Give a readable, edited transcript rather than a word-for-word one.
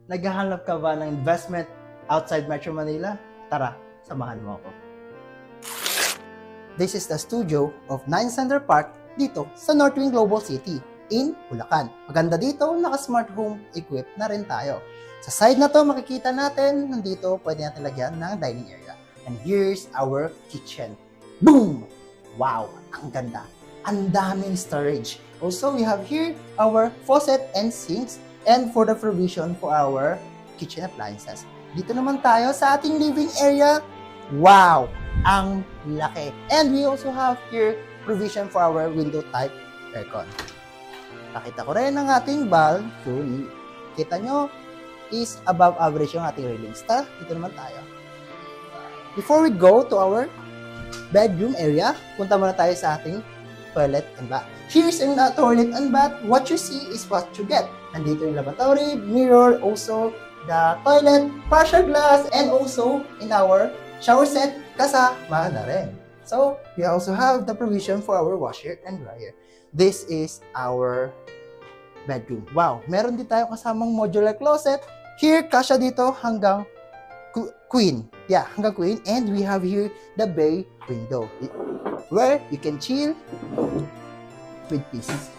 Naghahanap ka ba ng investment outside Metro Manila? Tara, samahan mo ako. This is the studio of 9 Center Park dito sa Northwing Global City in Bulacan. Maganda dito, naka-smart home equipped na rin tayo. Sa side na to, makikita natin, nandito pwede natin lagyan ng dining area. And here's our kitchen. Boom! Wow, ang ganda. Ang daming storage. Also, we have here our faucet and sinks and for the provision for our kitchen appliances. Dito naman tayo sa ating living area. Wow! Ang laki. And we also have here provision for our window type aircon. Pakita ko rin ang ating balcony. Kita nyo, is above average yung ating railings. Tara, dito naman tayo. Before we go to our bedroom area, punta muna tayo sa ating toilet and bath. Here's in the toilet and bath, what you see is what you get. Nandito yung lavatory, mirror, also the toilet, partial glass, and also in our shower set, kasama na rin. So, we also have the provision for our washer and dryer. This is our bedroom. Wow, meron din tayo kasamang modular closet. Here, kasya dito hanggang queen. Yeah, hanggang queen. And we have here the bay window where you can chill with peace.